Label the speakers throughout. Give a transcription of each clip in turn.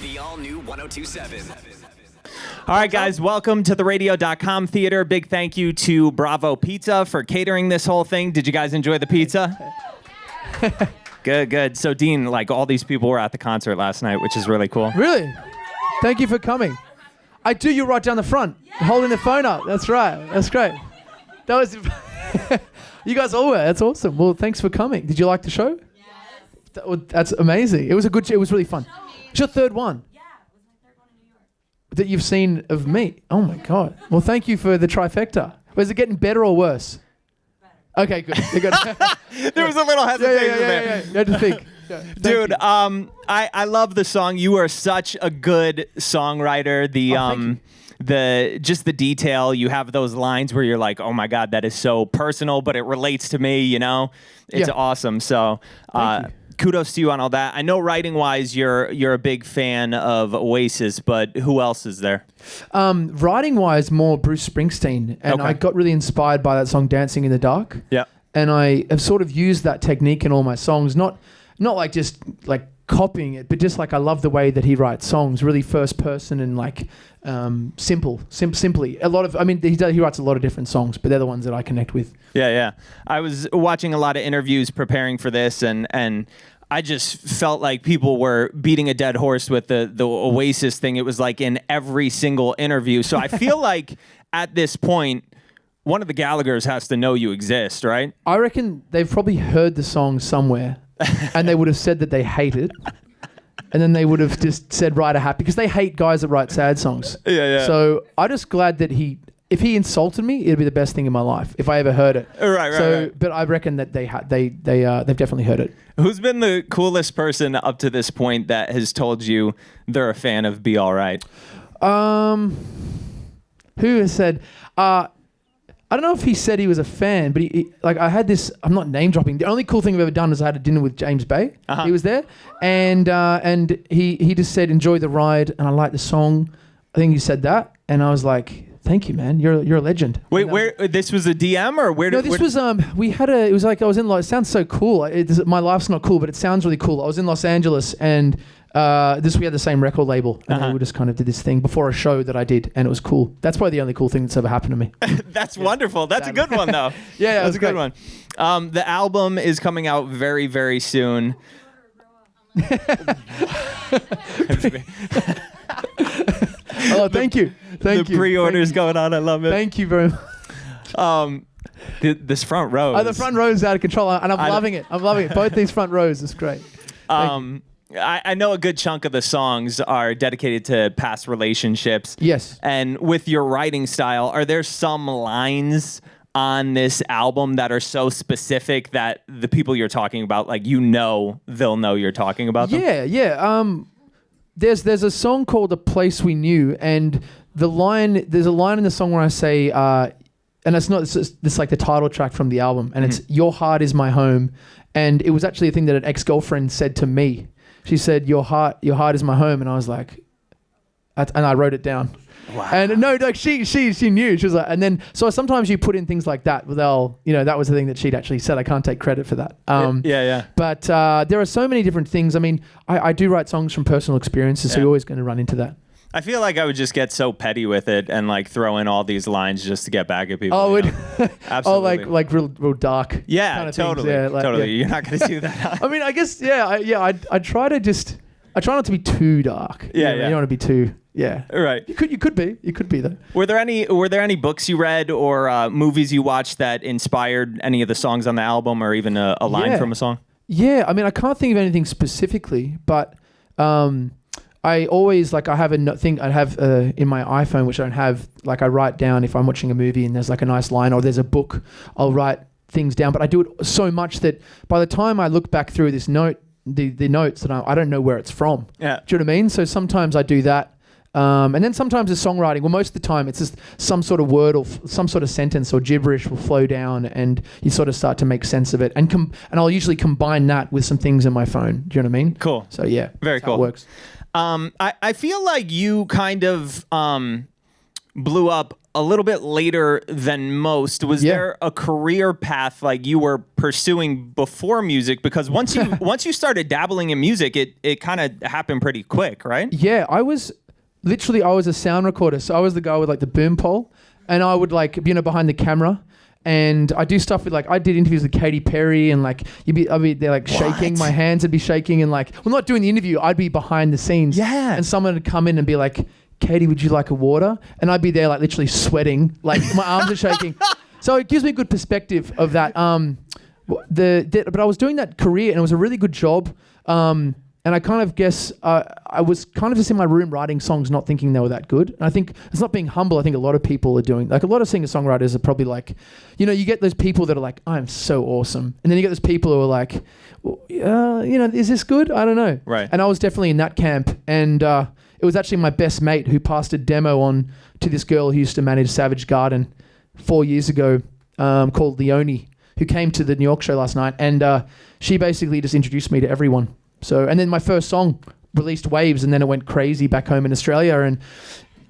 Speaker 1: The all-new 102.7.
Speaker 2: All right, guys, welcome to the radio.com theater. Big thank you to Bravo Pizza for catering this whole thing. Did you guys enjoy the pizza? Good. So, Dean, like all these people were at the concert last night, which is really cool.
Speaker 3: Really? Thank you for coming. I do you right down the front, holding the phone up. That's right. That's great. That was... You guys all were. That's awesome. Well, thanks for coming. Did you like the show? Yes. That's amazing. It was it was really fun. It's your third one.
Speaker 4: Yeah, it was my third one in New York.
Speaker 3: That you've seen of me. Oh my God. Well, thank you for the trifecta. Was it getting better or worse?
Speaker 4: Better.
Speaker 3: Okay, good.
Speaker 2: There was a little hesitation there.
Speaker 3: Yeah. You had to think. Yeah,
Speaker 2: Dude,
Speaker 3: you.
Speaker 2: I love the song. You are such a good songwriter. The detail, you have those lines where you're like, oh my God, that is so personal, but it relates to me, you know? It's awesome. So kudos to you on all that. I know writing wise you're a big fan of Oasis, but who else is there?
Speaker 3: Writing wise, more Bruce Springsteen. And I got really inspired by that song Dancing in the Dark.
Speaker 2: Yeah.
Speaker 3: And I have sort of used that technique in all my songs, not like just like copying it, but just like I love the way that he writes songs, really first person and like simply. A lot of, I mean, he writes a lot of different songs, but they're the ones that I connect with.
Speaker 2: Yeah. I was watching a lot of interviews preparing for this, and I just felt like people were beating a dead horse with the Oasis thing. It was like in every single interview. So I feel like at this point, one of the Gallaghers has to know you exist, right?
Speaker 3: I reckon they've probably heard the song somewhere and they would have said that they hate it. And then they would have just said write a happy, because they hate guys that write sad songs.
Speaker 2: Yeah.
Speaker 3: So I'm just glad that if he insulted me, it'd be the best thing in my life if I ever heard it.
Speaker 2: Right.
Speaker 3: But I reckon that they've definitely heard it.
Speaker 2: Who's been the coolest person up to this point that has told you they're a fan of Be All Right?
Speaker 3: Who has said? I don't know if he said he was a fan, but he like I had this. I'm not name dropping. The only cool thing I've ever done is I had a dinner with James Bay. He was there, and he just said enjoy the ride, and I like the song. I think he said that, and I was like, thank you, man. You're a legend.
Speaker 2: Wait, where this was a DM or where?
Speaker 3: No, this was we had it was like I was in. It sounds so cool. My life's not cool, but it sounds really cool. I was in Los Angeles and. We had the same record label, and we just kind of did this thing before a show that I did, and it was cool. That's probably the only cool thing that's ever happened to me.
Speaker 2: That's wonderful. That's a good one, though.
Speaker 3: Yeah,
Speaker 2: that's a good one. The album is coming out very, very soon.
Speaker 3: Oh, thank you.
Speaker 2: The pre-order's going on. I love it.
Speaker 3: Thank you very much.
Speaker 2: This front row.
Speaker 3: The front row is out of control, and I'm loving it. I'm loving it. Both these front rows. It's great.
Speaker 2: I know a good chunk of the songs are dedicated to past relationships.
Speaker 3: Yes.
Speaker 2: And with your writing style, are there some lines on this album that are so specific that the people you're talking about, like, they'll know you're talking about them?
Speaker 3: Yeah. There's a song called "The Place We Knew," and there's a line in the song where I say, and it's like the title track from the album, and it's "Your heart is my home," and it was actually a thing that an ex-girlfriend said to me. She said, "Your heart is my home," and I was like, and I wrote it down.
Speaker 2: Wow. And
Speaker 3: no, like she knew. She was like, and then so sometimes you put in things like that. That was the thing that she'd actually said. I can't take credit for that.
Speaker 2: Yeah.
Speaker 3: But there are so many different things. I mean, I do write songs from personal experiences, so you're always going to run into that.
Speaker 2: I feel like I would just get so petty with it and like throw in all these lines just to get back at people.
Speaker 3: Oh,
Speaker 2: absolutely.
Speaker 3: like real dark.
Speaker 2: Yeah,
Speaker 3: kind of
Speaker 2: totally.
Speaker 3: Things. Yeah,
Speaker 2: totally. You're not going to do that.
Speaker 3: I mean, I guess I try not to be too dark.
Speaker 2: Yeah.
Speaker 3: You don't want to be too. Yeah.
Speaker 2: Right.
Speaker 3: You could be though.
Speaker 2: Were there any books you read or movies you watched that inspired any of the songs on the album or even a line from a song?
Speaker 3: Yeah. I mean, I can't think of anything specifically, but I always I have a thing I have in my iPhone, which I don't have. Like I write down if I'm watching a movie and there's like a nice line or there's a book, I'll write things down. But I do it so much that by the time I look back through this note, the notes that I don't know where it's from.
Speaker 2: Yeah.
Speaker 3: Do you know what I mean? So sometimes I do that. And then sometimes it's songwriting. Well, most of the time it's just some sort of word or some sort of sentence or gibberish will flow down, and you sort of start to make sense of it. And I'll usually combine that with some things in my phone. Do you know what I mean?
Speaker 2: Cool.
Speaker 3: So yeah,
Speaker 2: very cool.
Speaker 3: How it works.
Speaker 2: I feel like you kind of blew up a little bit later than most. Was there a career path like you were pursuing before music? Because once you started dabbling in music, it kind of happened pretty quick, right?
Speaker 3: Yeah, I was a sound recorder. So I was the guy with like the boom pole, and I would like, behind the camera. And I do stuff with like, I did interviews with Katy Perry, and like I'd be there like shaking, my hands would be shaking, and like, well, not doing the interview, I'd be behind the scenes.
Speaker 2: Yeah.
Speaker 3: And someone would come in and be like, Katy, would you like a water? And I'd be there like literally sweating, like my arms are shaking. So it gives me a good perspective of that. But I was doing that career, and it was a really good job. And I kind of guess I was kind of just in my room writing songs, not thinking they were that good. And I think it's not being humble. I think a lot of people are doing, like a lot of singer-songwriters are probably like, you get those people that are like, I'm so awesome. And then you get those people who are like, well, is this good? I don't know.
Speaker 2: Right.
Speaker 3: And I was definitely in that camp. And it was actually my best mate who passed a demo on to this girl who used to manage Savage Garden 4 years ago, called Leonie, who came to the New York show last night. And she basically just introduced me to everyone. So, and then my first song released waves, and then it went crazy back home in Australia, and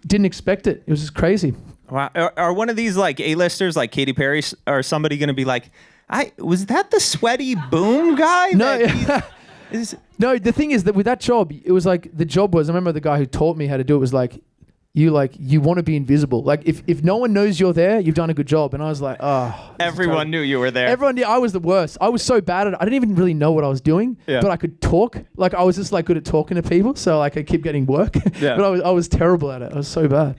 Speaker 3: didn't expect it. It was just crazy.
Speaker 2: Wow. Are one of these like A-listers like Katy Perry or somebody going to be like, was that the sweaty boom guy?
Speaker 3: No. No, the thing is that with that job, it was like, I remember the guy who taught me how to do it was like, you want to be invisible. Like if no one knows you're there, you've done a good job. And I was like,
Speaker 2: everyone knew you were there.
Speaker 3: Everyone knew I was the worst. I was so bad at it. I didn't even really know what I was doing, but I could talk. Like I was just like good at talking to people. So like I keep getting work, but I was terrible at it. I was so bad.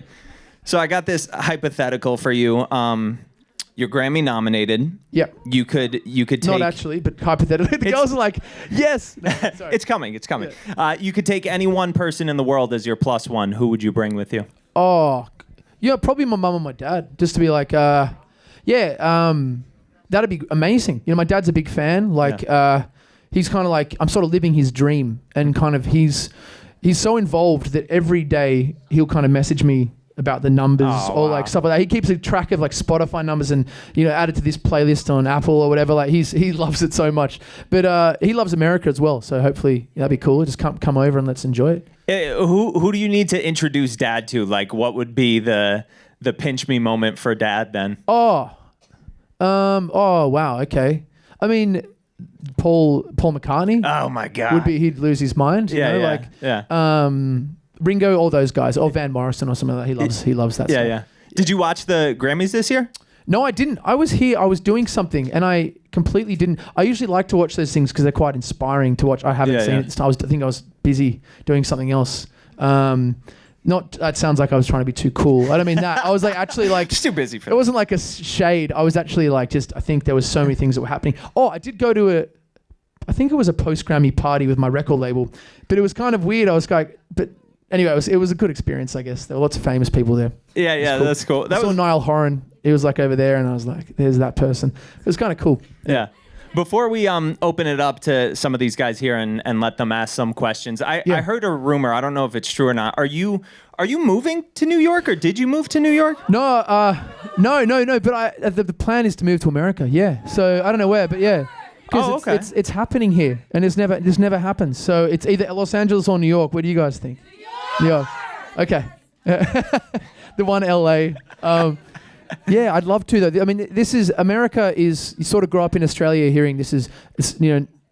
Speaker 2: So I got this hypothetical for you. You're Grammy nominated.
Speaker 3: Yep.
Speaker 2: You could take...
Speaker 3: Not actually, but hypothetically. The girls are like, yes. No, sorry.
Speaker 2: It's coming.
Speaker 3: Yeah.
Speaker 2: You could take any one person in the world as your plus one. Who would you bring with you?
Speaker 3: Oh, probably my mum and my dad. Just to be like, that'd be amazing. My dad's a big fan. Like, he's kind of like, I'm sort of living his dream, and kind of he's so involved that every day he'll kind of message me about the numbers like stuff like that. He keeps a track of like Spotify numbers and add it to this playlist on Apple or whatever. Like he loves it so much. But he loves America as well. So hopefully that'd be cool. Just come over and let's enjoy it.
Speaker 2: Who do you need to introduce Dad to? Like what would be the pinch me moment for Dad then?
Speaker 3: Oh wow, okay. I mean, Paul McCartney.
Speaker 2: Oh my God.
Speaker 3: He'd lose his mind. Ringo, all those guys, or Van Morrison or something like that. He loves that stuff.
Speaker 2: Yeah. Did you watch the Grammys this year?
Speaker 3: No, I didn't. I was here. I was doing something, and I completely didn't. I usually like to watch those things because they're quite inspiring to watch. I haven't seen it. I think I was busy doing something else. That sounds like I was trying to be too cool. I don't mean that. I was like actually like
Speaker 2: just too busy for
Speaker 3: it. Wasn't like a shade. I was actually like I think there was so many things that were happening. Oh, I did go to I think it was a post-Grammy party with my record label, but it was kind of weird. I was like, but. Anyway, it was a good experience, I guess. There were lots of famous people there.
Speaker 2: Yeah, that's cool.
Speaker 3: I saw Niall Horan. He was like over there, and I was like, there's that person. It was kind of cool.
Speaker 2: Yeah. Before we open it up to some of these guys here and let them ask some questions, I heard a rumor. I don't know if it's true or not. Are you moving to New York, or did you move to New York?
Speaker 3: No. But the plan is to move to America. Yeah. So I don't know where, but yeah. Because it's happening here, and this never happens. So it's either Los Angeles or New York. What do you guys think? New York. Okay. The one LA. I'd love to though. I mean, America is, you sort of grow up in Australia hearing it's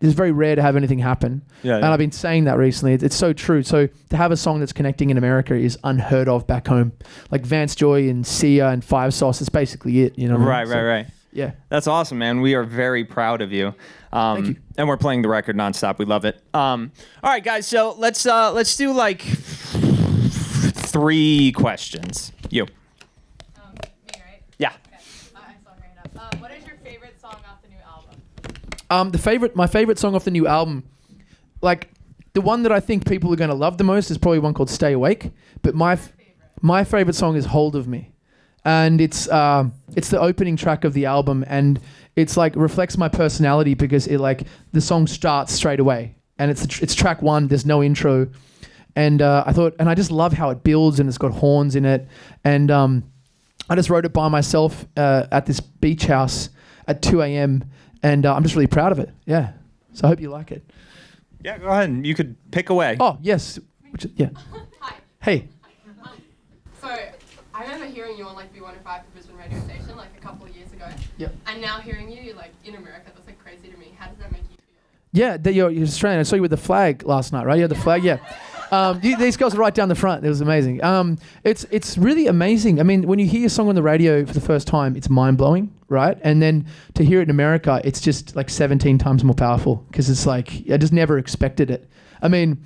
Speaker 3: very rare to have anything happen. Yeah. And I've been saying that recently. It's so true. So to have a song that's connecting in America is unheard of back home. Like Vance Joy and Sia and Five Sauce is basically it,
Speaker 2: Right.
Speaker 3: Yeah.
Speaker 2: That's awesome, man. We are very proud of you.
Speaker 3: Thank you.
Speaker 2: And we're playing the record nonstop. We love it. All right, guys. So let's do like 3 questions. You.
Speaker 1: Me, right?
Speaker 2: Yeah.
Speaker 1: Okay. I saw your hand up. What is your favorite song off the new album?
Speaker 3: My favorite song off the new album, like the one that I think people are going to love the most is probably one called Stay Awake. But my favorite song is Hold of Me. And it's the opening track of the album, and it's like reflects my personality because it like the song starts straight away, and it's track 1. There's no intro, and I just love how it builds, and it's got horns in it, and I just wrote it by myself at this beach house at 2 a.m. and I'm just really proud of it. Yeah, so I hope you like it.
Speaker 2: Yeah, go ahead. You could pick away.
Speaker 3: Oh yes, yeah.
Speaker 1: Hi.
Speaker 3: Hey.
Speaker 1: So I remember
Speaker 5: hearing you on like B105, the Brisbane radio station, like a couple of years ago.
Speaker 3: Yep.
Speaker 5: And now hearing you like in America, that's like crazy to me. How does that make you feel?
Speaker 3: Yeah, you're Australian. I saw you with the flag last night, right? You had the flag, yeah. These guys were right down the front. It was amazing. It's really amazing. I mean, when you hear your song on the radio for the first time, it's mind-blowing, right? And then to hear it in America, it's just like 17 times more powerful because it's like, I just never expected it. I mean,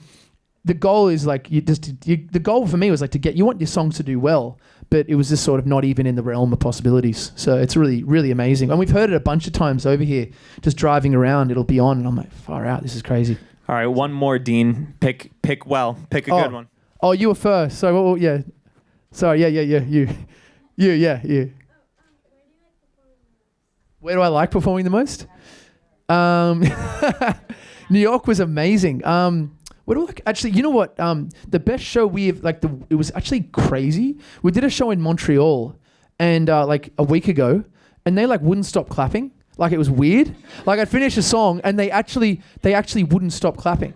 Speaker 3: the goal is like, the goal for me was like you want your songs to do well, but it was just sort of not even in the realm of possibilities. So it's really, really amazing. And we've heard it a bunch of times over here, just driving around, it'll be on and I'm like, far out, this is crazy.
Speaker 2: All right, one more, Dean. Pick a good one.
Speaker 3: Oh, you were first. So, yeah. Sorry, yeah, you. Where do I like performing the most? New York was amazing. What do I like? Actually, you know what? The best show it was actually crazy. We did a show in Montreal, and like a week ago, and they like wouldn't stop clapping. Like it was weird. Like I'd finish a song, and they actually wouldn't stop clapping,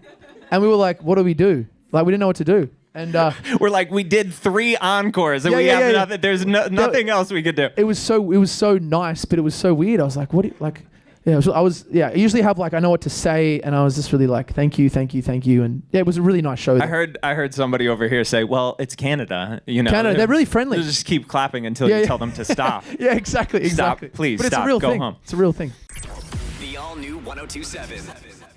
Speaker 3: and we were like, "What do we do?" Like we didn't know what to do, and
Speaker 2: we're like, we did 3 encores, and we have nothing. There's nothing else we could do.
Speaker 3: It was so nice, but it was so weird. I was like, "What?" Yeah, I usually have like I know what to say, and I was just really like, thank you, and yeah, it was a really nice show.
Speaker 2: I heard somebody over here say, well, it's Canada, you know.
Speaker 3: Canada, they're really friendly.
Speaker 2: They'll just keep clapping until you tell them to stop.
Speaker 3: Yeah, exactly.
Speaker 2: Stop, please,
Speaker 3: but
Speaker 2: stop,
Speaker 3: it's a real
Speaker 2: go
Speaker 3: thing.
Speaker 2: home.
Speaker 3: It's a real thing.
Speaker 6: The all new 1027.